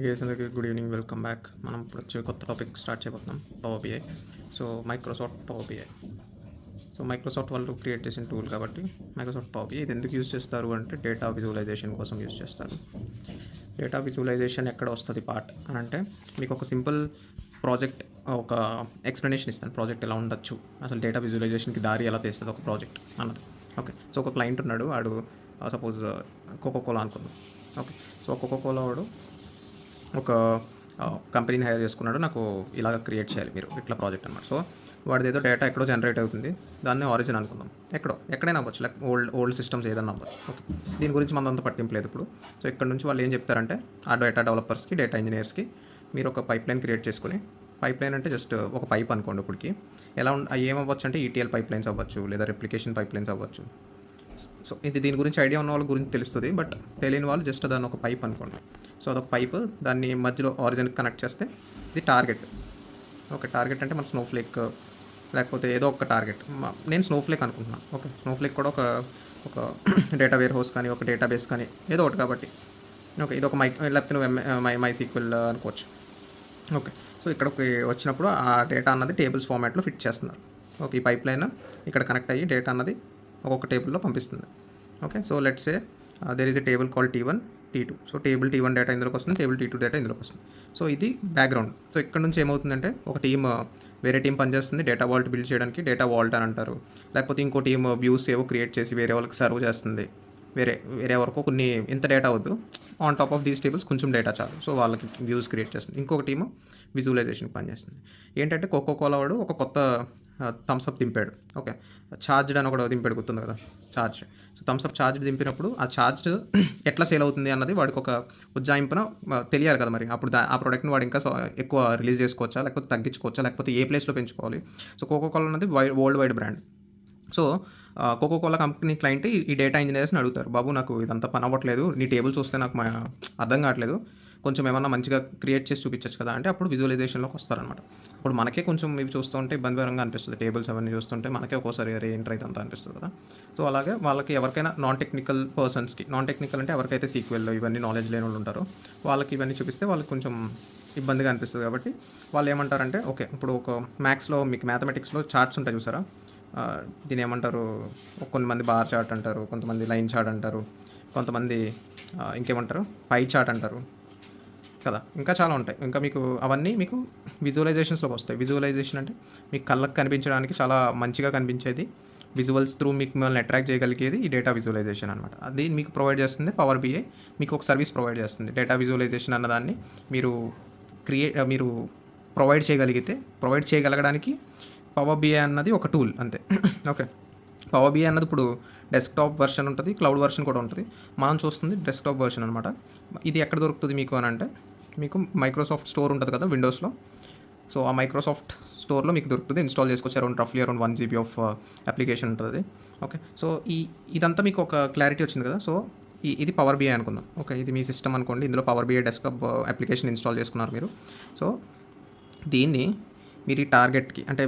Guys అందరికీ good evening, welcome back. మనం ఇప్పుడు వచ్చే కొత్త టాపిక్ స్టార్ట్ చేయబోతున్నాం, power BI. So Microsoft power BI. So Microsoft వాళ్ళు క్రియేట్ చేసిన టూల్ కాబట్టి మైక్రోసాఫ్ట్ పవర్ బిఐ ఇది ఎందుకు యూజ్ చేస్తారు అంటే డేటా విజువలైజేషన్ కోసం యూజ్ చేస్తారు. డేటా విజువలైజేషన్ ఎక్కడ వస్తుంది పార్ట్ అని అంటే మీకు ఒక సింపుల్ ప్రాజెక్ట్ ఒక ఎక్స్ప్లెనేషన్ ఇస్తాను. ప్రాజెక్ట్ ఎలా ఉండొచ్చు, అసలు డేటా విజువలైజేషన్కి దారి ఎలా తీస్తుంది ఒక ప్రాజెక్ట్ అన్నది. ఓకే, సో ఒక క్లయింట్ ఉన్నాడు, వాడు సపోజ్ కోకోకోలా అనుకుందాం. ఓకే, సో కోకోకోలా వాడు ఒక కంపెనీని హైర్ చేసుకున్నాడు, నాకు ఇలాగ క్రియేట్ చేయాలి మీరు ఇట్లా ప్రాజెక్ట్ అనమాట. సో వాడిది ఏదో డేటా ఎక్కడో జనరేట్ అవుతుంది, దాన్ని ఆరిజిన్ అనుకుందాం. ఎక్కడైనా అవ్వచ్చు, లైక్ ఓల్డ్ సిస్టమ్స్ ఏదైనా అవ్వచ్చు. ఓకే, దీని గురించి మనంతా పట్టింపు లేదు ఇప్పుడు. సో ఇక్కడ నుంచి వాళ్ళు ఏం చెప్తారంటే ఆ డేటా డెవలపర్స్కి, డేటా ఇంజనీర్స్కి మీరు ఒక పైప్ లైన్ క్రియేట్ చేసుకుని, పైప్ లైన్ అంటే జస్ట్ ఒక పైప్ అనుకోండి. ఇప్పటికి ఎలా ఏమవ్వచ్చు అంటే ఈటీఎల్ పైప్ లైన్స్ అవ్వచ్చు, లేదా రెప్లికేషన్ పైప్ లైన్స్ అవ్వచ్చు. సో ఇది దీని గురించి ఐడియా ఉన్న వాళ్ళ గురించి తెలుస్తుంది, బట్ తెలియని వాళ్ళు జస్ట్ దాన్ని ఒక పైప్ అనుకోండి. సో అదొక పైప్, దాన్ని మధ్యలో ఆరిజిన్కి కనెక్ట్ చేస్తే ఇది టార్గెట్. ఓకే, టార్గెట్ అంటే మన స్నోఫ్లేక్ లేకపోతే ఏదో ఒక టార్గెట్. నేను స్నోఫ్లేక్ అనుకుంటున్నాను. ఓకే, స్నోఫ్లేక్ కూడా ఒక డేటా వేర్ హౌస్ కానీ ఒక డేటాబేస్ కానీ ఏదో ఒకటి కాబట్టి. ఓకే, ఇది ఒక లేకపోతే నువ్వు MySQL అనుకోవచ్చు. ఓకే, సో ఇక్కడికి వచ్చినప్పుడు ఆ డేటా అన్నది టేబుల్స్ ఫార్మాట్లో ఫిట్ చేస్తున్నారు. ఓకే, ఈ పైప్ లైన్ ఇక్కడ కనెక్ట్ అయ్యి డేటా అన్నది ఒక్కొక్క టేబుల్లో పంపిస్తుంది. Okay, so let's say there is a table call T1 T2. So table T1 data ఇందులోకి వస్తుంది, టేబుల్ T2 డేటా ఇందులోకి వస్తుంది. సో ఇది బ్యాక్గ్రౌండ్. సో ఇక్కడ నుంచి ఏమవుతుందంటే ఒక టీమ్ వేరే టీం పనిచేస్తుంది డేటా వాల్ట్ బిల్డ్ చేయడానికి, డేటా వాల్ట్ అని అంటారు. లేకపోతే ఇంకో టీమ్ వ్యూస్ ఏవో క్రియేట్ చేసి వేరే వాళ్ళకి సర్వ్ చేస్తుంది. వేరే వరకు కొన్ని ఇంత డేటా వద్దు, on top of these tables కొంచెం డేటా చాలు, సో వాళ్ళకి వ్యూస్ క్రియేట్ చేస్తుంది. ఇంకొక టీము విజువలైజేషన్కి పనిచేస్తుంది. ఏంటంటే కోకోకోలా వాడు ఒక కొత్త థమ్స్అప్ దింపాడు. ఓకే, ఛార్జ్డ్ అని ఒకటి దింపాడు, గుర్తుంది కదా, ఛార్జ్. సో థమ్స్అప్ ఛార్జ్ దింపినప్పుడు ఆ ఛార్జ్ ఎట్లా సేల్ అవుతుంది అన్నది వాడికి ఒక ఉజ్జాయింపున తెలియాలి కదా. మరి అప్పుడు ఆ ప్రోడక్ట్ని వాడు ఇంకా ఎక్కువ రిలీజ్ చేసుకోవచ్చా, లేకపోతే తగ్గించుకోవచ్చా, లేకపోతే ఏ ప్లేస్లో పెంచుకోవాలి. సో కోకోకోలా అనేది world wide brand. So Coca Cola company client ఈ డేటా ఇంజనీర్స్ని అడుగుతారు, బాబు నాకు ఇదంతా పని అవ్వట్లేదు, నీ టేబుల్ చూస్తే నాకు అర్థం కావట్లేదు, కొంచెం ఏమన్నా మంచిగా క్రియేట్ చేసి చూపించచ్చు కదా అంటే అప్పుడు విజువలైజేషన్లోకి వస్తారనమాట. ఇప్పుడు మనకే కొంచెం ఇవి చూస్తుంటే ఇబ్బందికరంగా అనిపిస్తుంది, టేబుల్స్ అవన్నీ చూస్తుంటే మనకే ఒక్కోసారి ఏంటర్ అయితే అంతా అనిపిస్తుంది కదా. సో అలాగే వాళ్ళకి ఎవరికైనా నాన్ టెక్నికల్ పర్సన్స్కి, నాన్ టెక్నికల్ అంటే ఎవరికైతే సీక్వెల్ ఇవన్నీ నాలెడ్జ్ లేని వాళ్ళు ఉంటారో వాళ్ళకి ఇవన్నీ చూపిస్తే వాళ్ళకి కొంచెం ఇబ్బందిగా అనిపిస్తుంది. కాబట్టి వాళ్ళు ఏమంటారంటే ఓకే, ఇప్పుడు ఒక మ్యాథ్స్లో మీకు మ్యాథమెటిక్స్లో చార్ట్స్ ఉంటాయి చూసారా, దీని ఏమంటారు, కొంతమంది బార్ చార్ట్ అంటారు, కొంతమంది లైన్ చార్ట్ అంటారు, కొంతమంది ఇంకేమంటారు పై చార్ట్ అంటారు కదా, ఇంకా చాలా ఉంటాయి. ఇంకా మీకు అవన్నీ మీకు విజువలైజేషన్స్లోకి వస్తాయి. విజువలైజేషన్ అంటే మీకు కళ్ళకు కనిపించడానికి చాలా మంచిగా కనిపించేది, విజువల్స్ త్రూ మీకు మిమ్మల్ని అట్రాక్ట్ చేయగలిగేది ఈ డేటా విజువలైజేషన్ అనమాట. అది మీకు ప్రొవైడ్ చేస్తుంది పవర్ బిఐ. మీకు ఒక సర్వీస్ ప్రొవైడ్ చేస్తుంది. డేటా విజువలైజేషన్ అన్నదాన్ని మీరు ప్రొవైడ్ చేయగలగడానికి పవర్ బిఐ అన్నది ఒక టూల్ అంతే. ఓకే, పవర్ బిఐ అన్నది ఇప్పుడు డెస్క్టాప్ వర్షన్ ఉంటుంది, క్లౌడ్ వర్షన్ కూడా ఉంటుంది. మనం చూస్తుంది డెస్క్టాప్ వర్షన్ అనమాట. ఇది ఎక్కడ దొరుకుతుంది మీకు అని అంటే మీకు మైక్రోసాఫ్ట్ స్టోర్ ఉంటుంది కదా విండోస్లో. సో ఆ మైక్రోసాఫ్ట్ స్టోర్లో మీకు దొరుకుతుంది, ఇన్స్టాల్ చేసుకోవచ్చు. అరౌండ్ 1 GB ఆఫ్ అప్లికేషన్ ఉంటుంది. ఓకే, సో ఇదంతా మీకు ఒక క్లారిటీ వచ్చింది కదా. సో ఇది పవర్ బిఐ అనుకుందాం. ఓకే, ఇది మీ సిస్టమ్ అనుకోండి, ఇందులో power BI desktop application install చేసుకున్నారు మీరు. సో దీన్ని మీరు ఈ టార్గెట్కి అంటే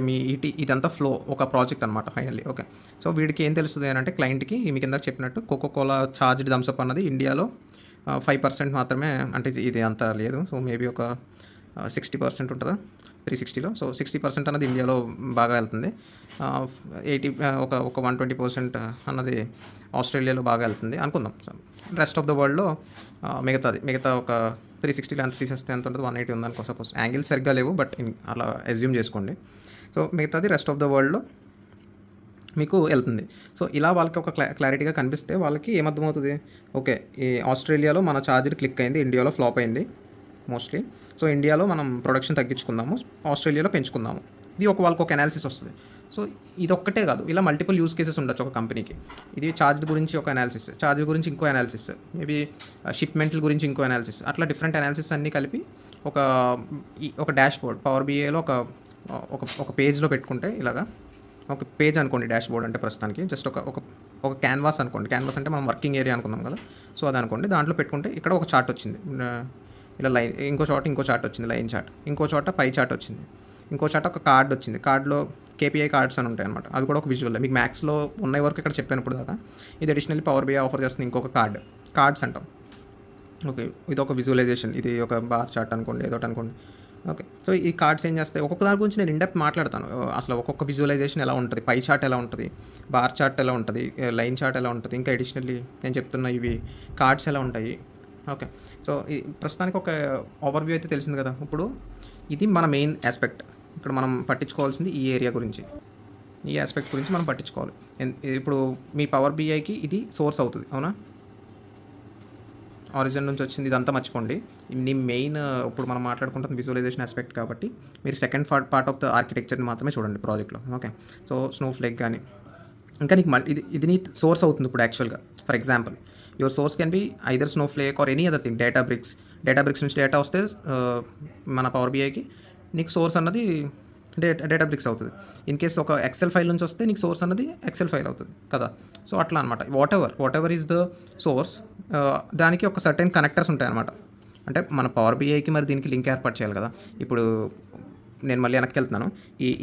ఇదంతా ఫ్లో ఒక ప్రాజెక్ట్ అనమాట ఫైనల్లీ. ఓకే, సో వీడికి ఏం తెలుస్తుంది అని అంటే క్లయింట్కి మీ కింద చెప్పినట్టు కోకోకోలా ఛార్జ్డ్ థమ్స్అప్ అన్నది ఇండియాలో 5% మాత్రమే, అంటే ఇది అంత లేదు. సో మేబీ ఒక 60% ఉంటుందా 360లో. సో 60% అన్నది ఇండియాలో బాగా వెళ్తుంది. 120% అన్నది ఆస్ట్రేలియాలో బాగా వెళ్తుంది అనుకుందాం. రెస్ట్ ఆఫ్ ద వరల్డ్లో మిగతా ఒక 360లో ఎంత తీసేస్తే ఎంత ఉంటుంది, 180 ఉందనుకో సపోజ్. యాంగిల్స్ సరిగ్గా లేవు, బట్ అలా అజ్యూమ్ చేసుకోండి. సో మిగతాది రెస్ట్ ఆఫ్ ద వరల్డ్లో మీకు వెళ్తుంది. సో ఇలా వాళ్ళకి ఒక క్లారిటీగా కనిపిస్తే వాళ్ళకి ఏమర్థమవుతుంది, ఓకే ఈ ఆస్ట్రేలియాలో మన ఛార్జర్ క్లిక్ అయింది, ఇండియాలో ఫ్లాప్ అయింది మోస్ట్లీ. సో ఇండియాలో మనం ప్రొడక్షన్ తగ్గించుకుందాము, ఆస్ట్రేలియాలో పెంచుకుందాము. ఇది వాళ్ళకి ఒక అనాలిసిస్ వస్తుంది. సో ఇది ఒక్కటే కాదు, ఇలా మల్టిపుల్ యూస్ కేసెస్ ఉండొచ్చు ఒక కంపెనీకి. ఇది ఛార్జ్ గురించి ఒక అనాలిసిస్, ఛార్జ్ గురించి ఇంకో అనాలిసిస్, మేబీ షిప్మెంట్ల గురించి ఇంకో అనాలిసిస్, అట్లా డిఫరెంట్ అనాలిసిస్ అన్నీ కలిపి ఒక డాష్ బోర్డ్ పవర్ బిఐలో ఒక పేజ్లో పెట్టుకుంటే ఇలాగా ఒక పేజ్ అనుకోండి. డాష్ బోర్డ్ అంటే ప్రస్తుతానికి జస్ట్ ఒక క్యాన్వాస్ అనుకోండి. క్యాన్వాస్ అంటే మనం వర్కింగ్ ఏరియా అనుకున్నాం కదా, సో అది అనుకోండి. దాంట్లో పెట్టుకుంటే ఇక్కడ ఒక చార్ట్ వచ్చింది, ఇలా లైన్, ఇంకో చార్ట్ వచ్చింది లైన్ చార్ట్, ఇంకో చోట పై చార్ట్ వచ్చింది, ఇంకో చార్ట్ ఒక కార్డ్ వచ్చింది. కార్డులో KPI కార్డ్స్ అని ఉంటాయి అనమాట. అది కూడా ఒక విజువల్. మీకు మ్యాథ్స్లో ఉన్న వరకు ఇక్కడ చెప్పినప్పుడు దాకా ఇది అడిషనల్లీ పవర్ బిఐ ఆఫర్ చేస్తుంది ఇంకొక కార్డ్స్ అంటాం. ఓకే. ఇదొక విజువలైజేషన్. ఇది ఒక బార్ చార్ట్ అనుకోండి, ఏదోటి అనుకోండి. ఓకే. సో, ఈ కార్డ్స్ ఏం చేస్తాయి, ఒక్కొక్క దాని గురించి నేను ఇన్ డెప్త్ మాట్లాడతాను. అసలు ఒక్కొక్క విజువలైజేషన్ ఎలా ఉంటది, పై చార్ట్ ఎలా ఉంటది, బార్ చార్ట్ ఎలా ఉంటది, లైన్ చార్ట్ ఎలా ఉంటది, ఇంకా అడిషనల్లీ నేను చెప్తున్న ఇవి కార్డ్స్ ఎలా ఉంటాయి. ఓకే. సో, ఈ ప్రస్తుతానికి ఒక ఓవర్‌వ్యూ అయితే తెలిసింది కదా! ఇప్పుడు ఇది మన మెయిన్ యాస్పెక్ట్. ఇక్కడ మనం పట్టించుకోవాల్సింది ఈ ఏరియా గురించి. ఈ యాస్పెక్ట్ గురించి మనం పట్టించుకోవాలి. ఇప్పుడు మీ పవర్ బిఐకి ఇది సోర్స్ అవుతది. అవునా? ఆరిజిన్ నుంచి వచ్చింది ఇదంతా మర్చిపోండి. నీ మెయిన్ ఇప్పుడు మనం మాట్లాడుకుంటున్న విజువలైజేషన్ ఆస్పెక్ట్ కాబట్టి మీరు సెకండ్ పార్ట్ ఆఫ్ ద ఆర్కిటెక్చర్ని మాత్రమే చూడండి ప్రాజెక్ట్లో. ఓకే. సో, స్నోఫ్లేక్ కానీ ఇంకా నీకు ఇది నీ సోర్స్ అవుతుంది ఇప్పుడు యాక్చువల్గా. For example your source can be either Snowflake or any other thing. Databricks నుంచి డేటా వస్తే మన పవర్ బిఐకి నీకు సోర్స్ అన్నది డేటాబ్రిక్స్ అవుతుంది. ఇన్ కేస్ ఒక ఎక్సెల్ ఫైల్ నుంచి వస్తే నీకు సోర్స్ అన్నది ఎక్సెల్ ఫైల్ అవుతుంది కదా. సో అట్లా అనమాట. What ever is the source, దానికి ఒక సర్టెన్ కనెక్టర్స్ ఉంటాయి అనమాట. అంటే మన పవర్ బిఐకి మరి దీనికి లింక్ ఏర్పాటు చేయాలి కదా. ఇప్పుడు నేను మళ్ళీ వెనక్కి వెళ్తున్నాను.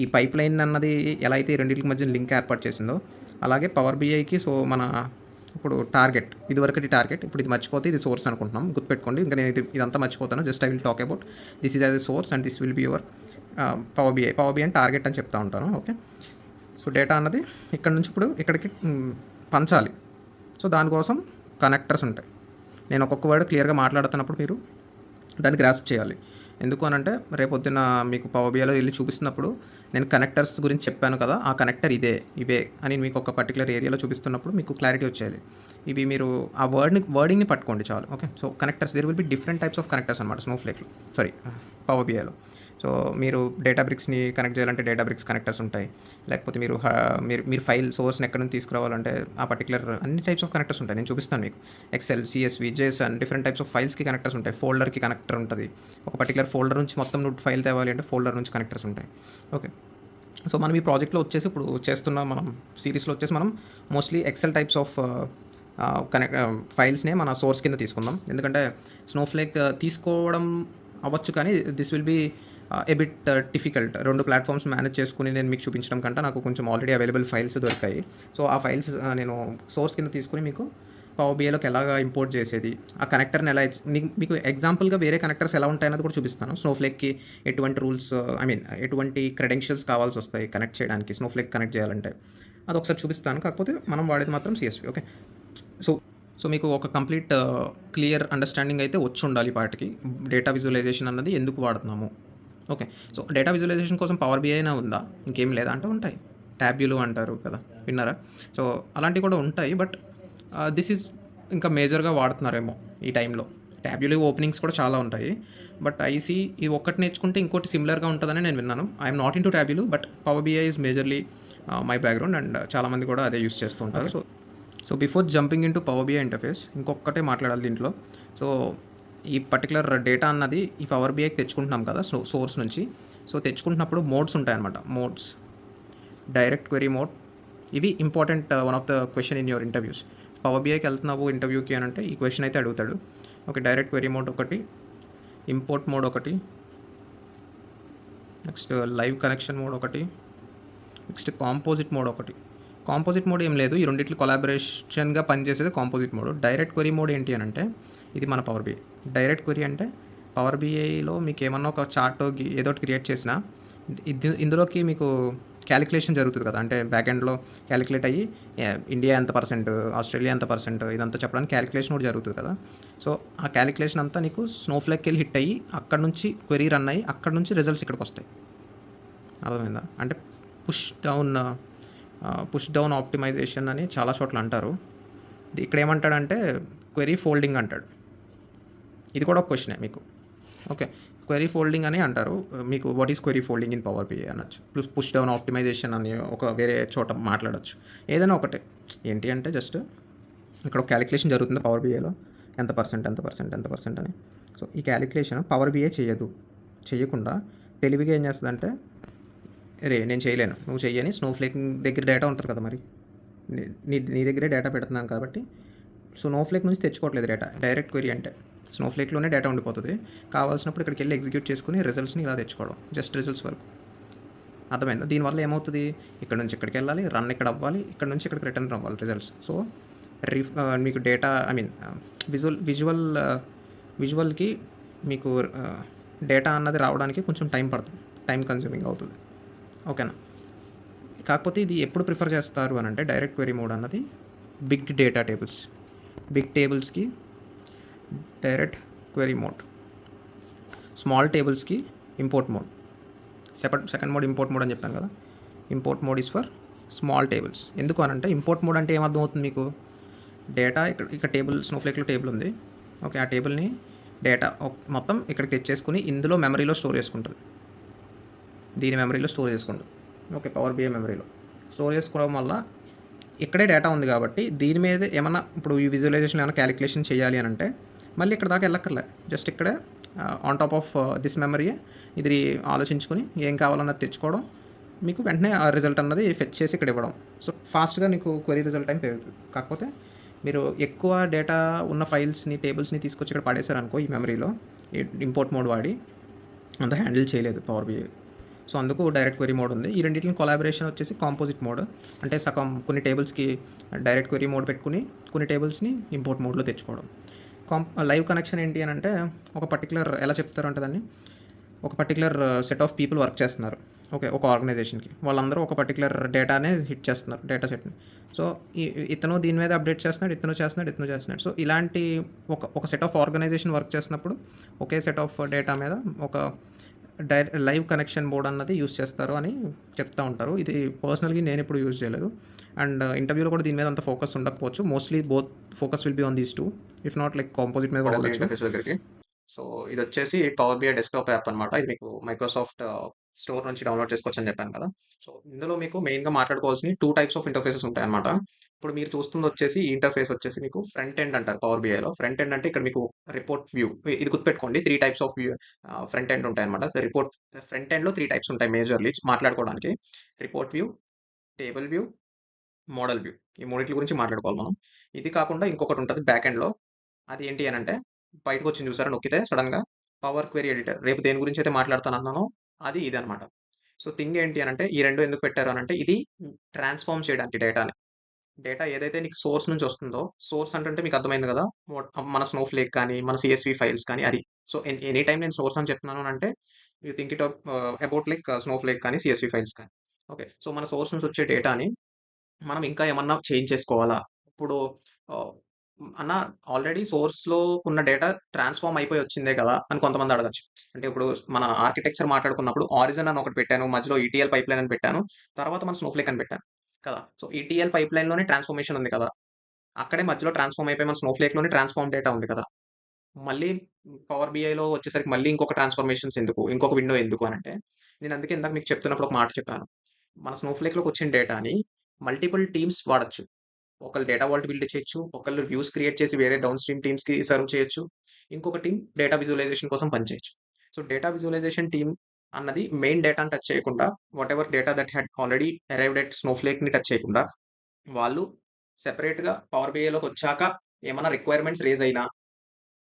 ఈ పైప్ లైన్ అన్నది ఎలా అయితే ఈ రెండింటికి మధ్య లింక్ ఏర్పాటు చేసిందో, అలాగే పవర్ బిఐకి సో మన ఇప్పుడు టార్గెట్, ఇదివరకటి టార్గెట్, ఇప్పుడు ఇది మర్చిపోతే ఇది సోర్స్ అనుకుంటున్నాం, గుర్తుపెట్టుకోండి. ఇంకా నేను ఇదంతా మర్చిపోతాను. Just I will talk about this is as a source and this will be your power BI అని టార్గెట్ అని చెప్తా ఉంటాను. ఓకే. సో డేటా అన్నది ఇక్కడ నుంచి ఇప్పుడు ఇక్కడికి పంచాలి. సో దానికోసం కనెక్టర్స్ ఉంటాయి. నేను ఒక్కొక్క వర్డ్ క్లియర్గా మాట్లాడుతున్నప్పుడు మీరు దాన్ని గ్రాస్ప్ చేయాలి. ఎందుకు అనంటే రేపొద్దున మీకు పవర్ బిఐలో వెళ్ళి చూపిస్తున్నప్పుడు నేను కనెక్టర్స్ గురించి చెప్పాను కదా, ఆ కనెక్టర్ ఇవే అని మీకు ఒక పర్టికులర్ ఏరియాలో చూపిస్తున్నప్పుడు మీకు క్లారిటీ వచ్చేయాలి. ఇవి మీరు ఆ వర్డింగ్ని పట్టుకోండి చాలు. Okay. So connectors, there will be different types of connectors అనమాట స్నోఫ్లేక్లో, పవర్ బిఐలో. సో మీరు డేటాబ్రిక్స్ని కనెక్ట్ చేయాలంటే డేటాబ్రిక్స్ కనెక్టర్స్ ఉంటాయి. లేకపోతే మీరు ఫైల్ సోర్స్ని ఎక్కడ నుంచి తీసుకురావాలంటే ఆ పర్టికులర్ అన్ని టైప్స్ ఆఫ్ కనెక్టర్స్ ఉంటాయి. నేను చూపిస్తాను మీకు. Excel, CSV, JSON, different types of ఫైల్స్కి కనెక్టర్స్ ఉంటాయి. ఫోల్డర్కి కనెక్టర్ ఉంటుంది. ఒక పర్టికులర్ ఫోల్డర్ నుంచి మొత్తం నువ్వు ఫైల్ తేవాలి అంటే ఫోల్డర్ నుంచి కనెక్టర్స్ ఉంటాయి. ఓకే. సో మనం ఈ ప్రాజెక్ట్లో వచ్చేసి ఇప్పుడు చేస్తున్న మనం సిరీస్లో వచ్చేసి మనం మోస్ట్లీ ఎక్సెల్ టైప్స్ ఆఫ్ ఫైల్స్నే మన సోర్స్ కింద తీసుకుందాం. ఎందుకంటే స్నోఫ్లేక్ తీసుకోవడం అవ్వచ్చు, కానీ this will be a bit difficult. 2 platforms manage చేసుకుని నేను మీకు చూపించడం కంటే నాకు కొంచెం ఆల్రెడీ అవైలబుల్ ఫైల్స్ దొరికాయి. సో ఆ ఫైల్స్ నేను సోర్స్ కింద తీసుకుని మీకు పవర్ బిఐలోకి ఎలాగా ఇంపోర్ట్ చేసేది, ఆ కనెక్టర్ని ఎలా మీకు ఎగ్జాంపుల్గా వేరే కనెక్టర్స్ ఎలా ఉంటాయన్నది కూడా చూపిస్తాను. స్నోఫ్లేక్కి ఎటువంటి రూల్స్, ఎటువంటి క్రెడెన్షియల్స్ కావాల్సి వస్తాయి కనెక్ట్ చేయడానికి, స్నోఫ్లేక్ కనెక్ట్ చేయాలంటే అది ఒకసారి చూపిస్తాను. కాకపోతే మనం వాడేది మాత్రం సిఎస్వి. ఓకే. సో మీకు ఒక కంప్లీట్ క్లియర్ అండర్స్టాండింగ్ అయితే వచ్చి ఉండాలి పాటికి డేటా విజువలైజేషన్ అన్నది ఎందుకు వాడుతున్నాము. ఓకే. సో డేటా విజువలైజేషన్ కోసం పవర్ బిఐ అయినా ఉందా, ఇంకేం లేదా అంటే ఉంటాయి. ట్యాబ్యూలు అంటారు కదా, విన్నారా? సో అలాంటివి కూడా ఉంటాయి. బట్ దిస్ ఈజ్ ఇంకా మేజర్గా వాడుతున్నారేమో ఈ టైంలో. ట్యాబ్యూలు ఓపెనింగ్స్ కూడా చాలా ఉంటాయి. బట్ ఐసీ ఇది ఒక్కటి నేర్చుకుంటే ఇంకోటి సిమిలర్గా ఉంటుందని నేను విన్నాను. ఐఎమ్ నాట్ ఇన్ టు ట్యాబ్యూలు, but Power BI is majorly my background and చాలామంది కూడా అదే యూస్ చేస్తూ ఉంటారు. So before jumping into Power BI interface ఇంకొకటే మాట్లాడాలి దీంట్లో. సో ఈ పర్టికులర్ డేటా అన్నది ఈ పవర్ బిఐకి తెచ్చుకుంటున్నాం కదా సోర్స్ నుంచి. సో తెచ్చుకుంటున్నప్పుడు మోడ్స్ ఉంటాయన్నమాట. మోడ్స్, డైరెక్ట్ క్వెరీ మోడ్, ఇవి important. One of the question in your interviews. Power బిఐకి వెళ్తున్నావు ఇంటర్వ్యూకి అని అంటే ఈ క్వశ్చన్ అయితే అడుగుతాడు. ఓకే. డైరెక్ట్ క్వెరీ మోడ్ ఒకటి, ఇంపోర్ట్ మోడ్ ఒకటి, నెక్స్ట్ లైవ్ కనెక్షన్ మోడ్ ఒకటి, నెక్స్ట్ కాంపోజిట్ మోడ్ ఒకటి. కాంపోజిట్ మోడ్ ఏం లేదు, ఈ రెండిట్లు కొలాబరేషన్గా పనిచేసేది composite mode. Direct query mode ఏంటి అని అంటే ఇది మన పవర్ బిఐ. డైరెక్ట్ క్వెరీ అంటే పవర్ బిఐలో మీకు ఏమన్నా ఒక చార్ట్ ఏదో ఒకటి క్రియేట్ చేసినా ఇందులోకి మీకు క్యాలిక్యులేషన్ జరుగుతుంది కదా. అంటే బ్యాక్ ఎండ్లో క్యాలిక్యులేట్ అయ్యి ఇండియా ఎంత పర్సెంట్, ఆస్ట్రేలియా ఎంత పర్సెంట్, ఇదంతా చెప్పడానికి క్యాలిక్యులేషన్ కూడా జరుగుతుంది కదా. సో ఆ క్యాలిక్యులేషన్ అంతా నీకు స్నోఫ్లేక్కి వెళ్ళి హిట్ అయ్యి అక్కడ నుంచి క్వెరీ రన్ అయ్యి అక్కడ నుంచి రిజల్ట్స్ ఇక్కడికి వస్తాయి. అర్థమైందా? అంటే పుష్ డౌన్ ఆప్టిమైజేషన్ అని చాలా చోట్ల అంటారు. ఇక్కడ ఏమంటాడంటే క్వెరీ ఫోల్డింగ్ అంటాడు. ఇది కూడా ఒక క్వశ్చనే మీకు. ఓకే. క్వెరీ ఫోల్డింగ్ అని అంటారు. మీకు what is query folding in power BI అనొచ్చు. పుష్ డౌన్ ఆప్టిమైజేషన్ అని ఒక వేరే చోట మాట్లాడచ్చు. ఏదైనా ఒకటే. ఏంటి అంటే జస్ట్ ఇక్కడ ఒక క్యాలిక్యులేషన్ జరుగుతుంది పవర్ బిఐలో, ఎంత పర్సెంట్ అని. సో ఈ క్యాలిక్యులేషన్ పవర్ బిఐ చేయకుండా తెలివిగా ఏం చేస్తుందంటే, నేను చేయలేను, నువ్వు చెయ్యని స్నోఫ్లేక్ దగ్గర డేటా ఉంటుంది కదా, మరి నీ దగ్గరే డేటా పెడుతున్నాను కాబట్టి స్నోఫ్లేక్ నుంచి తెచ్చుకోవట్లేదు డేటా. డైరెక్ట్ క్వెరీ అంటే స్నోఫ్లేక్లోనే డేటా ఉండిపోతుంది. కావాల్సినప్పుడు ఇక్కడికి వెళ్ళి ఎగ్జిక్యూట్ చేసుకుని రిజల్ట్స్ని ఇలా తెచ్చుకోవడం, జస్ట్ రిజల్ట్స్ వరకు. అర్థమైందా? దీనివల్ల ఏమవుతుంది, ఇక్కడ నుంచి ఇక్కడికి వెళ్ళాలి, రన్ ఇక్కడ అవ్వాలి, ఇక్కడ నుంచి ఇక్కడికి రిటర్న్ అవ్వాలి రిజల్ట్స్. సో మీకు డేటా విజువల్ విజువల్కి మీకు డేటా అన్నది రావడానికి కొంచెం టైం పడుతుంది, టైం కన్జ్యూమింగ్ అవుతుంది. ఓకేనా. కాకపోతే ఇది ఎప్పుడు ప్రిఫర్ చేస్తారు అని అంటే డైరెక్ట్ క్వెరీ మోడ్ అన్నది బిగ్ డేటా టేబుల్స్, బిగ్ టేబుల్స్కి డైరెక్ట్ క్వెరీ మోడ్, స్మాల్ టేబుల్స్కి import mode. Second mode import mode అని చెప్పాను కదా. Import mode is for small tables. ఎందుకు అని అంటే ఇంపోర్ట్ మోడ్ అంటే ఏమర్థం అవుతుంది మీకు, డేటా ఇక్కడ టేబుల్ స్నోఫ్లేక్లో టేబుల్ ఉంది. ఓకే, ఆ టేబుల్ని డేటా మొత్తం ఇక్కడికి తెచ్చేసుకుని ఇందులో మెమరీలో స్టోర్ చేసుకుంటుంది, దీని మెమరీలో స్టోర్ చేసుకుంటుంది. ఓకే, పవర్ బిఐ మెమరీలో స్టోర్ చేసుకోవడం వల్ల ఇక్కడే డేటా ఉంది కాబట్టి దీని మీద ఏమన్నా ఇప్పుడు ఈ విజువలైజేషన్ ఏమైనా క్యాలిక్యులేషన్ చేయాలి అని అంటే మళ్ళీ ఇక్కడ దాకా వెళ్ళక్కర్లే, జస్ట్ ఇక్కడే on top of this memory ఇది ఆలోచించుకొని ఏం కావాలన్నది తెచ్చుకోవడం, మీకు వెంటనే ఆ రిజల్ట్ అన్నది ఫెచ్ చేసి ఇక్కడ ఇవ్వడం. సో ఫాస్ట్గా నీకు క్వెరీ రిజల్ట్ టైం పెరుగుతుంది. కాకపోతే మీరు ఎక్కువ డేటా ఉన్న ఫైల్స్ని టేబుల్స్ని తీసుకొచ్చి ఇక్కడ పడేశారనుకో ఈ మెమరీలో ఇంపోర్ట్ మోడ్ వాడి అంత హ్యాండిల్ చేయలేదు పవర్ బిఐ. సో అందుకు డైరెక్ట్ క్వెరీ మోడ్ ఉంది. ఈ రెండింటిని కొలాబరేషన్ వచ్చేసి కాంపోజిట్ మోడ్, అంటే సగం కొన్ని టేబుల్స్కి డైరెక్ట్ క్వెరీ మోడ్ పెట్టుకుని కొన్ని టేబుల్స్ని ఇంపోర్ట్ మోడ్లో తెచ్చుకోవడం. లైవ్ కనెక్షన్ ఏంటి అని అంటే ఒక పర్టికులర్ ఎలా చెప్తారు అంటే దాన్ని, ఒక particular set of people work చేస్తున్నారు. ఓకే, ఒక ఆర్గనైజేషన్కి వాళ్ళందరూ ఒక పర్టికులర్ డేటానే హిట్ చేస్తున్నారు, డేటా సెట్ని. సో ఇతను దీని మీద అప్డేట్ చేస్తున్నాడు, ఇతను చేస్తున్నాడు. సో ఇలాంటి ఒక సెట్ ఆఫ్ ఆర్గనైజేషన్ వర్క్ చేస్తున్నప్పుడు ఒకే సెట్ ఆఫ్ డేటా మీద ఒక లైవ్ కనెక్షన్ బోర్డ్ అన్నది యూస్ చేస్తారు అని చెప్తూ ఉంటారు. ఇది పర్సనల్గా నేను ఎప్పుడు యూజ్ చేయలేదు, అండ్ ఇంటర్వ్యూలో కూడా దీని మీద అంత ఫోకస్ ఉండకపోవచ్చు. Mostly both focus will be on these two, if not like composite మీద కూడా ఇంటర్ఫేస్ దగ్గరికి. సో ఇది వచ్చేసి పవర్ బిఐ డెస్క్టాప్ యాప్ అనమాట. ఇది మీకు మైక్రోసాఫ్ట్ స్టోర్ నుంచి డౌన్లోడ్ చేసుకోవచ్చు అని చెప్పాను కదా. సో ఇందులో మీకు మెయిన్గా మాట్లాడుకోవాల్సిన 2 టైప్స్ ఆఫ్ ఇంటర్ఫేసెస్ ఉంటాయన్నమాట. ఇప్పుడు మీరు చూస్తుంది వచ్చేసి ఈ ఇంటర్ఫేస్ వచ్చేసి మీకు ఫ్రంట్ ఎండ్ అంటారు పవర్ బిఐలో. ఫ్రంట్ ఎండ్ అంటే ఇక్కడ మీకు రిపోర్ట్ వ్యూ, ఇది గుర్తుపెట్టుకోండి. 3 types of view front end ఉంటాయన్నమాట. రిపోర్ట్ ఫ్రంట్ ఎండ్లో 3 టైప్స్ ఉంటాయి మేజర్లీ మాట్లాడుకోవడానికి. Report view, table view, model view. ఈ మూడిట్ల గురించి మాట్లాడుకోవాలి మనం. ఇది కాకుండా ఇంకొకటి ఉంటుంది బ్యాక్ ఎండ్లో. అది ఏంటి అని అంటే బయటకు వచ్చింది చూసారా నొక్కితే సడన్గా, పవర్ క్వెరీ ఎడిటర్. రేపు దేని గురించి అయితే మాట్లాడుతానన్నానో అది ఇది అనమాట. సో థింగ్ ఏంటి అని అంటే ఈ రెండు ఎందుకు పెట్టారు అని అంటే ఇది ట్రాన్స్ఫార్మ్ చేయడానికి డేటాని. డేటా ఏదైతే నీకు సోర్స్ నుంచి వస్తుందో, సోర్స్ అంటే మీకు అర్థమైంది కదా, మన స్నోఫ్లేక్ కానీ మన సిఎస్వి ఫైల్స్ కానీ అది. సో ఎనీ టైం నేను సోర్స్ అని చెప్తున్నాను అంటే you think it about like Snowflake కానీ సిఎస్వి ఫైల్స్ కానీ. ఓకే, సో మన సోర్స్ నుంచి వచ్చే డేటాని మనం ఇంకా ఏమన్నా చేంజ్ చేసుకోవాలా? ఇప్పుడు ఆహ్, అన్న ఆల్రెడీ సోర్స్‌లో ఉన్న డేటా ట్రాన్స్‌ఫార్మ్ అయిపోయి వచ్చిందే కదా అని కొంతమంది అడగొచ్చు. అంటే ఇప్పుడు మన ఆర్కిటెక్చర్ మాట్లాడుకున్నప్పుడు ఆరిజిన్ అని ఒకటి పెట్టాను. మధ్యలో ఈటీఎల్ పైప్‌లైన్ అని పెట్టాను. తర్వాత మన స్నోఫ్లేక్ అని పెట్టాను కదా. సో ఈటీఎల్ పైప్‌లైన్‌లోనే ట్రాన్స్‌ఫర్మేషన్ ఉంది కదా. అక్కడే మధ్యలో ట్రాన్స్‌ఫార్మ్ అయిపోయి మన స్నోఫ్లేక్‌లోనే ట్రాన్స్‌ఫార్మ్ డేటా ఉంది కదా. మళ్ళీ పవర్ బిఐలో వచ్చేసరికి మళ్ళీ ఇంకొక ట్రాన్స్‌ఫర్మేషన్స్ ఎందుకు? ఇంకొక విండో ఎందుకు అనంటే, నేను అందుకే ఇందాక మీకు చెప్తున్నప్పుడు ఒక మాట చెప్పాను. మన స్నోఫ్లేక్‌లోకి వచ్చిన డేటాని మల్టిపుల్ టీమ్స్ వాడొచ్చు. ఒకళ్ళు డేటా వాల్ట్ బిల్డ్ చేయొచ్చు. ఒకళ్ళు వ్యూస్ క్రియేట్ చేసి వేరే డౌన్ స్ట్రీమ్ టీమ్స్‌కి సర్వ్ చేయొచ్చు. ఇంకొక టీమ్ డేటా విజువలైజేషన్ కోసం పనిచేయొచ్చు. సో, డేటా విజువలైజేషన్ టీమ్ అన్నది మెయిన్ డేటాని టచ్ చేయకుండా, whatever data that had already arrived at స్నోఫ్లేక్‌ని టచ్ చేయకుండా, వాళ్ళు సెపరేట్‌గా పవర్ బిఐలోకొచ్చాక ఏమన్నా రిక్వైర్మెంట్స్ రైజ్ అయినా,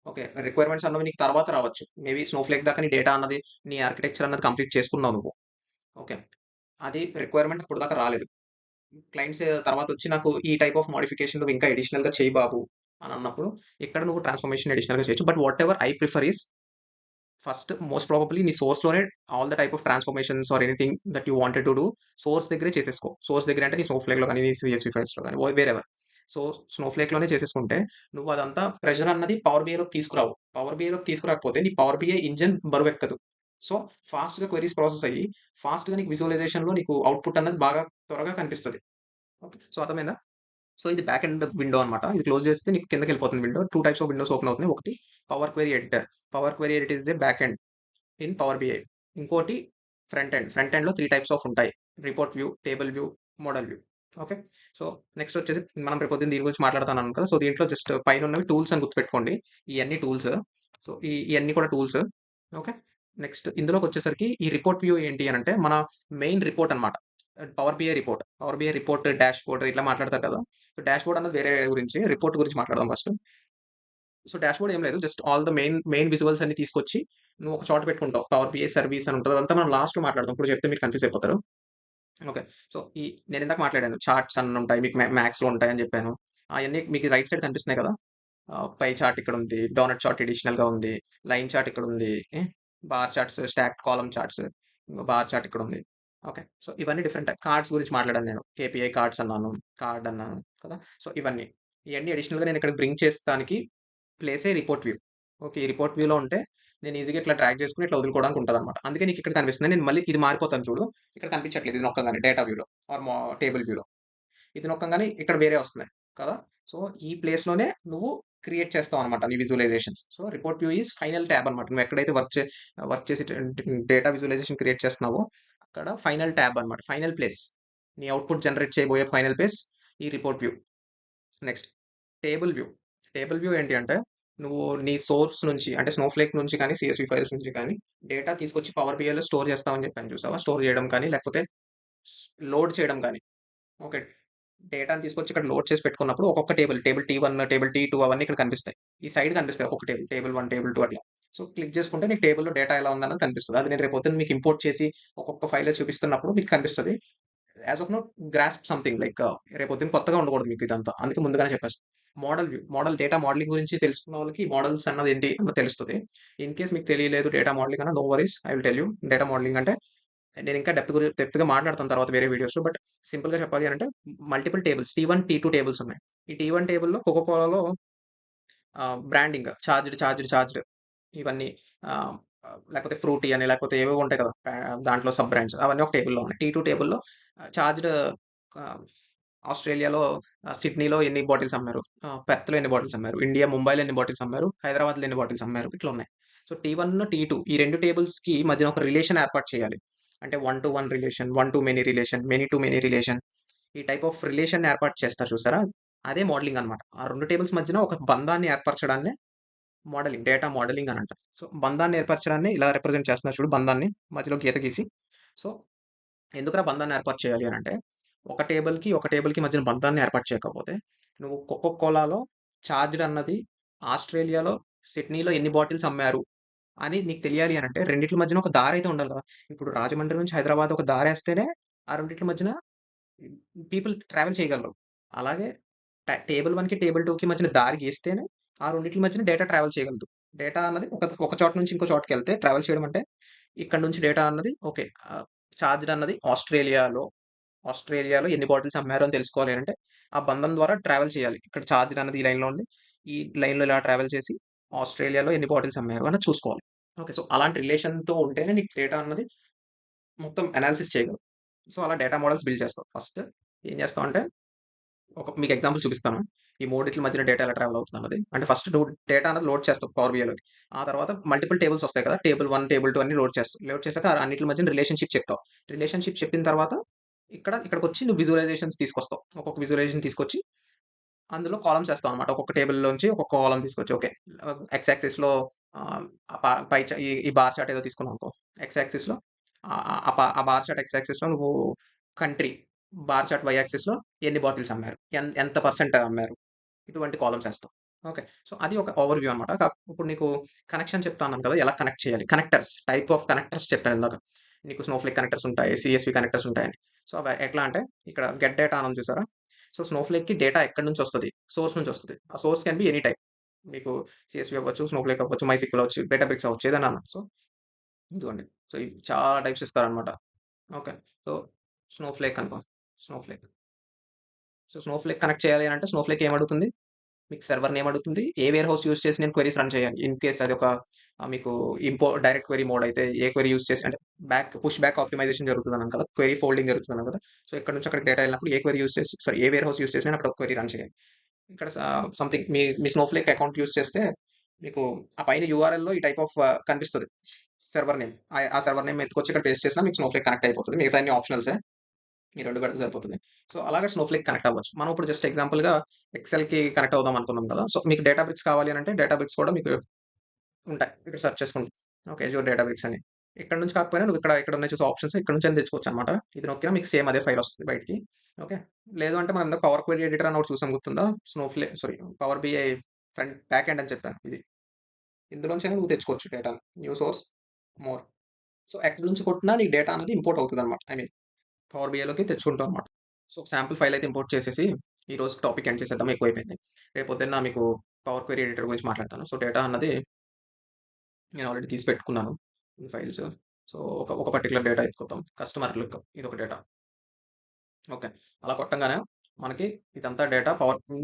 ఓకే, రిక్వైర్మెంట్స్ అన్నవి నీకు తర్వాత రావచ్చు. మేబీ స్నోఫ్లేక్ దాకా నీ డేటా అన్నది, నీ ఆర్కిటెక్చర్ అన్నది కంప్లీట్ చేసుకున్నావు నువ్వు. ఓకే, అది రిక్వైర్మెంట్ అప్పటిదాకా రాలేదు. క్లయింట్స్ తర్వాతొచ్చి నాకు ఈ టైప్ ఆఫ్ మోడిఫికేషన్ నువ్వు ఇంకా అడిషనల్‌గా చెయ్యి బాబు అని అన్నప్పుడు, ఇక్కడ నువ్వు ట్రాన్స్‌ఫర్మేషన్ అడిషనల్‌గా చేయొచ్చు. But whatever I prefer is first most probably నీ సోర్స్‌లోనే all the type of transformations or anything that you wanted to do source దగ్గరే చేసేసుకో. సోర్స్ దగ్గర అంటే నీ స్నోఫ్లేక్‌లో గాని, నీ సీఎస్‌వి ఫైల్స్‌లో గాని వేరెవర్. సో, స్నోఫ్లేక్‌లోనే చేసేసుకుంటే నువ్వు అదంతా ప్రెషర్ అన్నది పవర్ బిఐలోకి తీసుకురావు. పవర్ బిఐలోకి తీసుకురాకపోతే నీ పవర్ బిఐ ఇంజిన్ బరువెక్కదు. సో, ఫాస్ట్‌గా క్వెరీస్ ప్రాసెస్ అయ్యి, ఫాస్ట్‌గా నీకు విజువలైజేషన్‌లో నీకు అవుట్‌పుట్ అన్నది బాగా త్వరగా కనిపిస్తది. ఓకే, సో, అర్థమైందా? సో, ఇది బ్యాక్ ఎండ్ విండో అనమాట. ఇది క్లోజ్ చేస్తే నీకు కిందకెళ్ళిపోతుంది window. 2 types of windows open అవుతున్నాయి. ఒకటి Power Query Editor. Power Query Editor is a back end in power BI. ఇంకోటి ఫ్రంట్ ఎండ్. ఫ్రంట్ ఎండ్‌లో 3 టైప్స్ ఆఫ్ ఉంటాయి. Report view, table view, model view. Okay. So, next వచ్చేసి మనం రేపొద్దున దీని గురించి మాట్లాడతానన్నాను కదా. సో, దీంట్లో జస్ట్ పైనున్నవి టూల్స్ అని గుర్తుపెట్టుకోండి. ఇయన్నీ టూల్స్. సో, ఇయన్నీ కూడా టూల్స్. ఓకే. నెక్స్ట్ ఇందులోకొచ్చేసరికి ఈ రిపోర్ట్ వ్యూ ఏంటి అనంటే మన మెయిన్ రిపోర్ట్ అనమాట. Power BI report. Power BI report, dashboard ఇట్లా మాట్లాడతారు కదా. సో, డాష్‌బోర్డ్ అన్నది వేరే గురించి. రిపోర్ట్ గురించి మాట్లాడదాం ఫస్ట్. సో, డాష్‌బోర్డ్ ఏం లేదు. Just all the main visuals అన్ని తీసుకొచ్చి నువ్వు ఒక చోట పెట్టుకుంటావు. పవర్ బిఐ సర్వీస్ అని ఉంటది. అదంతా మనం లాస్ట్‌లో మాట్లాడదాం. ఇప్పుడు చెప్తే మీరు కన్‌ఫ్యూజ్ అయిపోతారు. ఓకే. సో, నేనిందాక మాట్లాడాను. చార్ట్స్ అని ఉంటాయి. మీకు మ్యాక్స్‌లో ఉంటాయని చెప్పాను. అయన్నీ మీకు రైట్ సైడ్ కనిపిస్తున్నాయి కదా. పై చార్ట్ ఇక్కడ ఉంది. డోనట్ చార్ట్ అడిషనల్‌గా ఉంది. లైన్ చార్ట్ ఇక్కడ ఉంది. Bar charts, stacked column charts, bar chart ఇక్కడ ఉంది. ఓకే. సో, ఇవన్నీ డిఫరెంట్ కార్డ్స్ గురించి మాట్లాడాను నేను. కేపీఐ కార్డ్స్ అన్నాను. కార్డ్ అన్నాను కదా! సో, ఇయన్నీ అడిషనల్‌గా నేను ఇక్కడికి బ్రింగ్ చేస్తానికి ప్లేసే రిపోర్ట్ వ్యూ. ఓకే. ఈ రిపోర్ట్ వ్యూలో ఉంటే నేను ఈజీగా ఇట్లా డ్రాగ్ చేసుకొని ఇట్లా వదులుకోవడానికి ఉంటదనమాట. అందుకే నీకు ఇక్కడ కనిపిస్తుంది. నేను మళ్ళీ ఇది మారిపోతాను చూడు. ఇక్కడ కనిపించట్లేదు ఇది నొక్కంగానే డేటా వ్యూలో ఆర్ టేబుల్ వ్యూలో. ఇది నొక్కంగానే ఇక్కడ వేరే వస్తున్నాయి కదా! సో, ఈ ప్లేస్‌లోనే నువ్వు క్రియేట్ చేస్తావనమాట నీ visualisations. So, report view is final tab అనమాట. నువ్వు ఎక్కడైతే వర్క్ చేసి డేటా విజువలైజేషన్ క్రియేట్ చేస్తున్నావో అక్కడ ఫైనల్ ట్యాబ్ అనమాట. Final place. నీ అవుట్‌పుట్ జనరేట్ చేయబోయే ఫైనల్ ప్లేస్ ఈ report view. Next table view. Table view ఏంటి అంటే, నువ్వు నీ సోర్స్ నుంచి అంటే స్నోఫ్లేక్ నుంచి కానీ, సీఎస్‌వి ఫైల్స్ నుంచి కానీ డేటా తీసుకొచ్చి పవర్ బిఐలో స్టోర్ చేస్తావని చెప్పాను చూసావా? స్టోర్ చేయడం కానీ, లేకపోతే లోడ్ చేయడం కానీ. ఓకే. డేటాని తీసుకొచ్చి ఇక్కడ లోడ్ చేసి పెట్టుకున్నప్పుడు ఒక్కొక్క టేబుల్ టీ1, టేబుల్ టీ2 అవన్నీ ఇక్కడ కనిపిస్తాయి. ఈ సైడ్ కనిపిస్తాయి ఒక్కొక్క టేబుల్ 1, టేబుల్ 2 అట్లా. సో, క్లిక్ చేసుకుంటే నీకు టేబుల్‌లో డేటా ఎలా ఉందన్నది కనిపిస్తది. అది నేను రేపు పొద్దున్న మీకు ఇంపోర్ట్ చేసి ఒక్కొక్క ఫైల్‌లో చూపిస్తున్నప్పుడు మీకు కనిపిస్తది. As of now grasp something like రేపొద్దున కొత్తగా ఉండకూడదు మీకు ఇదంతా. అందుకే ముందుగానే చెప్పేస్తా. Model view. డేటా మోడలింగ్ గురించి తెలుసుకున్న వాళ్ళకి మోడల్స్ అన్నది ఏంటి అన్నది తెలుస్తది. ఇన్ కేస్ మీకు తెలియలేదు డేటా మోడలింగ్ అన్న no worries I will tell you. Data modelling అంటే నేను ఇంకా డెప్త్‌గా మాట్లాడతాను తర్వాత వేరే వీడియోస్‌లో. బట్ సింపుల్‌గా చెప్పాలి అనంటే మల్టిపుల్ టేబుల్స్ టీ1, టీ2 టేబుల్స్ ఉన్నాయి. ఈ టీ1 టేబుల్‌లో కోకా కోలాలో బ్రాండింగ్ చార్జ్డ్ ఇవన్నీ ఆహ్, లేకపోతే ఫ్రూటీ అని లేకపోతే ఏవేవో ఉంటాయి కదా! దాంట్లో సబ్ బ్రాండ్స్ అవన్నీ ఒక టేబుల్‌లో ఉన్నాయి. టీ2 టేబుల్‌లో చార్జ్డ్ ఆహ్, ఆస్ట్రేలియాలో సిడ్నీలో ఎన్ని బాటిల్స్ అమ్మారు? పెర్త్‌లో ఎన్ని బాటిల్స్ అమ్మారు? ఇండియా ముంబైలో ఎన్ని బాటిల్స్ అమ్మారు? హైదరాబాద్‌లో ఎన్ని బాటిల్స్ అమ్మారు? ఇట్లా ఉన్నాయి. సో, టీ1, టీ2 ఈ 2 టేబుల్స్‌కి మధ్యన ఒక రిలేషన్ ఏర్పాటు చేయాలి. అంటే one to one relation, one to many relation, many to many relation ఈ టైప్ ఆఫ్ రిలేషన్‌ని ఏర్పాటు చేస్తారు చూసారా? అదే మోడలింగ్ అన్నమాట. ఆ 2 టేబుల్స్ మధ్యన ఒక బంధాన్ని ఏర్పరచడాన్నే మోడలింగ్, డేటా మోడలింగ్ అని అంటారు. సో, బంధాన్ని ఏర్పరచడాన్ని ఇలా రిప్రజెంట్ చేస్తున్నారు చూడు బంధాన్ని మధ్యలో గీత గీసి. సో, ఎందుకురా బంధాన్ని ఏర్పాటు చేయాలి అనంటే, ఒక టేబుల్‌కి మధ్యన బంధాన్ని ఏర్పాటు చేయకపోతే, నువ్వు కోకా కోలాలో చార్జ్డ్ అన్నది ఆస్ట్రేలియాలో, సిడ్నీలో ఎన్ని బాటిల్స్ అమ్మారు అని నీకు తెలియాలి అనంటే, రెండిట్ల మధ్యన ఒక దారైతే ఉండాలి కదా! ఇప్పుడు రాజమండ్రి నుంచి హైదరాబాద్ ఒక దారేస్తేనే ఆ రెండిట్ల మధ్యన పీపుల్ ట్రావెల్ చేయగలరు. అలాగే టేబుల్ 1కి, టేబుల్ 2కి మధ్యన దారి గీస్తేనే ఆ రెండిట్ల మధ్యన డేటా ట్రావెల్ చేయగలదు. డేటా అన్నది ఒక చోట నుంచి ఇంకో చోటకెళ్తే ట్రావెల్ చేయడం అంటే, ఇక్కడ నుంచి డేటా అన్నది ఓకే. చార్జ్డ్ అన్నది ఆస్ట్రేలియాలో ఎన్ని బాటిల్స్ అమ్మారు అని తెలుసుకోవాలి అనంటే, ఆ బంధం ద్వారా ట్రావెల్ చేయాలి. ఇక్కడ చార్జ్డ్ అన్నది ఈ లైన్‌లో ఉంది. ఈ లైన్‌లో ఇలా ట్రావెల్ చేసి ఆస్ట్రేలియాలో ఎన్ని బాటిల్స్ అమ్మారు అన్నది చూసుకోవాలి. ఓకే. సో, అలాంటి రిలేషన్‌తో ఉంటేనే నీకు డేటా అన్నది మొత్తం అనాలిసిస్ చేయగలవు. సో, అలా డేటా మోడల్స్ బిల్డ్ చేస్తావు. ఫస్ట్ ఏం చేస్తావంటే మీకు ఎగ్జాంపుల్ చూపిస్తాను. ఈ మూడిట్ల మధ్యన డేటా ఎలా ట్రావెల్ అవుతుందన్నది. అంటే ఫస్ట్ నువ్వు డేటా అనేది లోడ్ చేస్తావు పవర్ బిఐలోకి. ఆ తర్వాత మల్టిపుల్ టేబుల్స్ వస్తాయి కదా! టేబుల్ 1, టేబుల్ 2 అన్ని లోడ్ చేస్తావు. లోడ్ చేసాక అన్నిట్ల మధ్యన రిలేషన్‌షిప్ చెప్తావు. రిలేషన్‌షిప్ చెప్పిన తర్వాత ఇక్కడికొచ్చి నువ్వు విజువలైజేషన్స్ తీసుకొస్తావు. ఒక్కొక్క విజువలైజేషన్ తీసుకొచ్చి అందులో కాలమ్స్ ఏస్తావన్నమాట. ఒక్కొక్క టేబుల్‌లోంచి ఒక్కొక్క కాలమ్ తీసుకొచ్చి ఓకే. ఎక్స్ యాక్సిస్‌లో ఆహ్, ఆ ప పై చ ఈ ఈ బార్ చార్ట్ ఏదో తీసుకున్నావనుకో. ఎక్స్ యాక్సిస్‌లో ఆ బార్ చార్ట్ ఎక్స్ యాక్సిస్‌లో నువ్వు కంట్రీ, బార్ చార్ట్ వై యాక్సిస్‌లో ఎన్ని బాటిల్స్ అమ్మారు? ఎంత పర్సెంట్ అమ్మారు? ఇటువంటి కాలమ్స్ ఏస్తాం. ఓకే. సో, అది ఒక ఓవర్‌వ్యూ అనమాట. ఇప్పుడు నీకు కనెక్షన్ చెప్తా అన్నాను కదా! ఎలా కనెక్ట్ చేయాలి? కనెక్టర్స్, టైప్ ఆఫ్ కనెక్టర్స్ చెప్పాను ఇందాక. నీకు స్నోఫ్లేక్ కనెక్టర్స్ ఉంటాయి. సీఎస్‌వి కనెక్టర్స్ ఉంటాయని. సో, అవి ఎట్లా అంటే ఇక్కడ గెట్ డేటా అని ఉంది చూసారా? సో, స్నోఫ్లేక్‌కి డేటా ఎక్కడి నుంచి వస్తది? సోర్స్ నుంచి వస్తది. ఆ source can be any type. మీకు సీఎస్‌వి అవ్వచ్చు, స్నోఫ్లేక్ అవ్వచ్చు, మైస్క్యూఎల్ అవ్వచ్చు, డేటాబ్రిక్స్ అవ్వచ్చు ఏదైనా అను. సో, ఇదిగోండి. సో, ఇవి చాలా టైప్స్ ఇస్తారనమాట. ఓకే. సో, స్నోఫ్లేక్ అనుకో. స్నోఫ్లేక్. సో, స్నోఫ్లేక్ కనెక్ట్ చేయాలి అనంటే స్నోఫ్లేక్ ఏమడుగుతుంది? మీకు సర్వర్ నేమ్ అడుగుతుంది. ఏ వేర్ హౌస్ యూజ్ చేసి నేను క్వెరీస్ రన్ చేయాలి. ఇన్ కేస్ అది ఒక మీకు డైరెక్ట్ క్వెరీ మోడ్ అయితే ఏ క్వెరీ యూజ్ చేసి అంటే పుష్ బ్యాక్ ఆప్టిమైజేషన్ జరుగుతుందన్నాను కదా! క్వెరీ ఫోల్డింగ్ జరుగుతుందన్నాను కదా! సో, ఇక్కడి నుంచి అక్కడికి డేటా ఎళ్ళినప్పుడు ఏ క్వెరీ యూజ్ చేసి సారీ ఏ వేర్ హౌస్ యూజ్ చేసి నేను అక్కడ ఒక క్వెరీ రన్ చేయాలి. ఇక్కడ సంథింగ్ మీ స్నోఫ్లేక్ అకౌంట్ యూజ్ చేస్తే మీకు ఆ పైన యూఆర్ఎల్‌లో ఈ టైప్ ఆఫ్ కనిపిస్తది. Server name. ఆ సర్వర్ నేమ్ ఎత్తుకొచ్చి ఇక్కడ పేస్ట్ చేసినా మీకు స్నోఫ్లేక్ కనెక్ట్ అయిపోతది. మిగతాయన్ని ఆప్షనల్సే. ఈ 2 పెడితే సరిపోతుంది. సో, అలాగే స్నోఫ్లేక్ కనెక్ట్ అవ్వచ్చు. మనం ఇప్పుడు జస్ట్ ఎగ్జాంపుల్‌గా ఎక్సెల్‌కి కనెక్ట్ అవుదాం అనుకున్నాం కదా! సో, మీకు డేటాబ్రిక్స్ కావాలి అనంటే డేటాబ్రిక్స్ కూడా మీకు ఉంటాయి. ఇక్కడ సెర్చ్ చేసుకుంటే. ఓకే. అజూర్ డేటాబ్రిక్స్ అని. ఇక్కడ నుంచి కాకపోయినా నువ్వు ఇక్కడ ఉన్నాయి చూసావా ఆప్షన్స్ ఇక్కడ నుంచైనా తెచ్చుకోవచ్చనమాట. ఇది నొక్కినా మీకు సేమ్ అదే ఫైల్ వస్తది బయటికి. ఓకే. లేదు అంటే మనం ఇందాక పవర్ క్వెరీ ఎడిటర్ అని ఒకటి చూసాం గుర్తుందా? పవర్ బిఐ బ్యాక్ ఎండ్ అని చెప్పాను ఇది. ఇందులోంచైనా నువ్వు తెచ్చుకోవచ్చు డేటాని. New source, more. సో, ఎక్కడి నుంచి కొట్టినా నీకు డేటా అనేది ఇంపోర్ట్ అవుతదనమాట. ఐ మీన్ పవర్ బిఐలోకి తెచ్చుకుంటాం అనమాట. సో, ఒక శాంపుల్ ఫైల్ అయితే ఇంపోర్ట్ చేసేసి, ఈ రోజుకి టాపిక్ ఎండ్ చేసేద్దాం ఎక్కువైపోయింది. రేపొద్దున్న మీకు పవర్ క్వెరీ ఎడిటర్ గురించి మాట్లాడతాను. సో, డేటా అన్నది నేను ఆల్రెడీ తీసి పెట్టుకున్నాను ఈ ఫైల్స్. సో, ఒక పర్టిక్యులర్ డేటా ఎత్తుకుతాం. కస్టమర్ లుక్ ఇదొక డేటా. ఓకే. అలా కొట్టంగానే మనకి ఇదంతా డేటా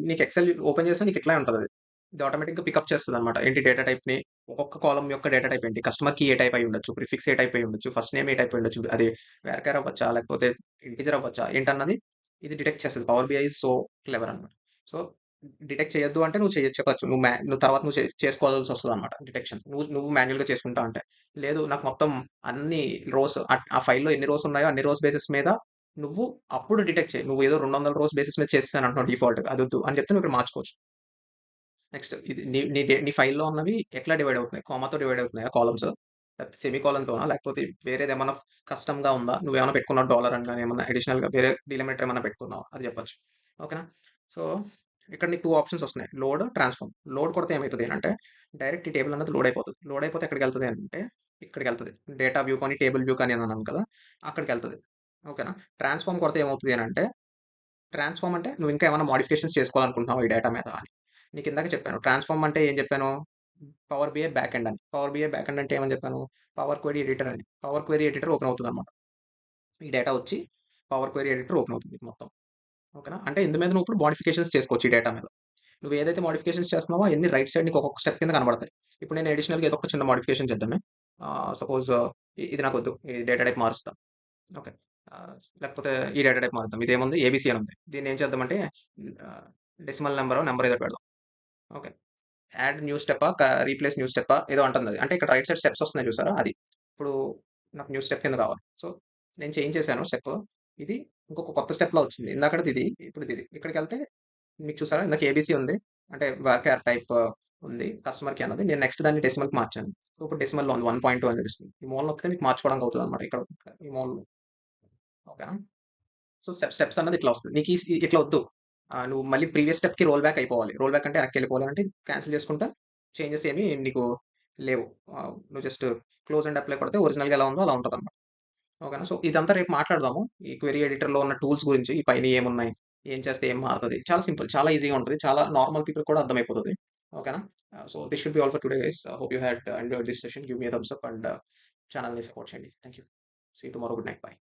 నీకు ఎక్సెల్ ఓపెన్ చేస్తే నీకు ఇట్లే ఉంటదది. ఇది ఆటోమేటిక్‌గా పికప్ చేస్తదనమాట. ఏంటి డేటా టైప్‌ని ఒక్కొక్క కాలమ్ యొక్క డేటా టైప్ ఏంటి? కస్టమర్ కీ ఏ టైప్ అయ్యి ఉండొచ్చు, ప్రిఫిక్స్ ఏ టైప్ అయ్యి ఉండొచ్చు, ఫస్ట్ నేమ్ ఏ టైప్ అయ్యి ఉండొచ్చు. అది వేర్‌కేర్ అవ్వచ్చా? లేకపోతే ఇంటిజర్ అవ్వచ్చా? ఏంటన్నది ఇది డిటెక్ట్ చేస్తది. Power BI is so clever అనమాట. సో, డిటెక్ట్ చేయొద్దు అంటే నువ్వు చెప్పొచ్చు. నువ్వు తర్వాత నువ్వు చేసుకోవాల్సొస్తదనమాట డిటెక్షన్. నువ్వు నువ్వు మాన్యుయల్‌గా చేసుకుంటా అంటే. లేదు నాకు మొత్తం అన్ని రోస్ ఆ ఫైల్‌లో ఎన్ని రోస్ ఉన్నాయో అన్ని రోస్ బేసిస్ మీద నువ్వు అప్పుడు డిటెక్ట్ చెయి. నువ్వేదో 200 రోస్ బేసిస్ మీద చేసేసానంటున్నావు డిఫాల్ట్‌గా అదొద్దు అని చెప్తే నువ్వు ఇక్కడ మార్చుకోవచ్చు. నెక్స్ట్ ఇది నీ ఫైల్‌లో ఉన్నవి ఎట్లా డివైడ్ అవుతున్నాయి? కామాతో డివైడ్ అవుతున్నాయా కాలమ్స్? లేకపోతే సెమికోలన్‌తోనా? లేకపోతే వేరేదేమన్నా కస్టమ్‌గా ఉందా? నువ్వేమన్నా పెట్టుకున్నావా డాలర్ అని గాని ఏమన్నా అడిషనల్‌గా వేరే డీలిమిటర్ ఏమన్నా పెట్టుకున్నావా? అది చెప్పొచ్చు. ఓకేనా? సో, ఇక్కడ నీకు 2 ఆప్షన్స్ వస్తున్నాయి. Load, transform. లోడ్ కొడితే ఏమైతది అనంటే డైరెక్ట్ ఈ టేబుల్ అన్నది లోడ్ అయిపోతది. లోడ్ అయిపోతే ఎక్కడికెళ్తది అంటే ఇక్కడికెళ్తది. డేటా వ్యూ కానీ, టేబుల్ వ్యూ కానీ అని అన్నాను కదా! అక్కడికెళ్తది. ఓకేనా? ట్రాన్స్‌ఫార్మ్ కొడితే ఏమవుతది అనంటే ట్రాన్స్‌ఫార్మ్ అంటే నువ్వు ఇంకా ఏమైనా మోడిఫికేషన్స్ చేసుకోవాలనుకుంటున్నావా ఈ డేటా మీద అని. నీకు ఇందాక చెప్పాను. ట్రాన్స్‌ఫార్మ్ అంటే ఏం చెప్పాను? పవర్ బిఐ బ్యాక్ ఎండ్ అని. పవర్ బిఐ బ్యాక్ ఎండ్ అంటే ఏమని చెప్పాను? పవర్ క్వెరీ ఎడిటర్ అని. పవర్ క్వెరీ ఎడిటర్ ఓపెన్ అవుతదనమాట. ఈ డేటా వచ్చి పవర్ క్వెరీ ఎడిటర్ ఓపెన్ అవుతుంది నీకు మొత్తం. ఓకేనా? అంటే ఇందు మీద నువ్వు ఇప్పుడు మోడిఫికేషన్స్ చేసుకోవచ్చు ఈ డేటా మీద. నువ్వు ఏదైతే మోడిఫికేషన్స్ చేస్తున్నావో అయన్నీ రైట్ సైడ్ నీకు ఒక్కొక్క స్టెప్ కింద కనబడతాయి. ఇప్పుడు నేను అడిషనల్‌గా ఏదో ఒక చిన్న మోడిఫికేషన్ చేద్దామే. సపోజ్ ఇది నాకొద్దు. ఈ డేటా టైప్ మారుస్తా. ఓకే. ఆహ్, లేకపోతే ఈ డేటా టైప్ మారుద్దాం. ఇదేముంది ఏబీసీ అని ఉంది. దీన్నేం చేద్దామంటే ఆహ్, డెసిమల్ నంబరో ఏదో పెడదాం. ఓకే. యాడ్ న్యూ స్టెప్పా? రీప్లేస్ న్యూ స్టెప్పా? ఏదో అంటుందది. అంటే ఇక్కడ రైట్ సైడ్ స్టెప్స్ వస్తున్నాయి చూసారా? అది. ఇప్పుడు నాకు న్యూ స్టెప్ కింద కావాలి. సో, నేను చేంజ్ చేశాను స్టెప్. ఇది ఇంకొక కొత్త స్టెప్‌లా వచ్చింది. ఇందాకటిది ఇది, ఇప్పుడిదిది. ఇక్కడికెళ్తే మీకు చూసారా? ఇందాక ఏబీసీ ఉంది. అంటే వర్క్‌యార్ టైప్ ఉంది. కస్టమర్‌కి అన్నది. నేను నెక్స్ట్ దాన్ని డెసిమల్‌కి మార్చాను. సో, ఇప్పుడు డెసిమల్‌లో ఉంది. 1.2 అని చూపిస్తుంది. ఈ మూల నొక్కితే మీకు మార్చుకోవడానికి అవుతదనమాట. ఇక్కడ ఈ మూలలో. ఓకేనా? సో, స్టెప్స్ అన్నది ఇట్లా వస్తది. నీకు ఇట్లా వద్దు. నువ్వు మళ్ళీ ప్రీవియస్ స్టెప్‌కి రోల్ బ్యాక్ అయిపోవాలి. రోల్ బ్యాక్ అంటే వెనక్కెళ్ళిపోవాలి అంటే క్యాన్సెల్ చేసుకుంటా చేంజెస్ ఏమి నీకు లేవు. నువ్వు జస్ట్ క్లోజ్ అండ్ అప్లై కొడితే ఒరిజినల్‌గా ఎలా ఉందో అలా ఉంటదన్నమాట. ఓకేనా? సో, ఇదంతా రేపు మాట్లాడదాము. ఈ క్వెరీ ఎడిటర్‌లో ఉన్న టూల్స్ గురించి, ఈ పైన ఏమున్నాయి? ఏం చేస్తే ఏం మారుతది? చాలా సింపుల్. చాలా ఈజీగా ఉంటది. చాలా నార్మల్ పీపుల్ కూడా అర్థమైపోతది. ఓకేనా? So, this should be all for today guys. Hope you had enjoyed this session. Give me a thumbs up and ఛానెల్‌ని సపోర్ట్ చేయండి. Thank you. See you tomorrow. Good night. By.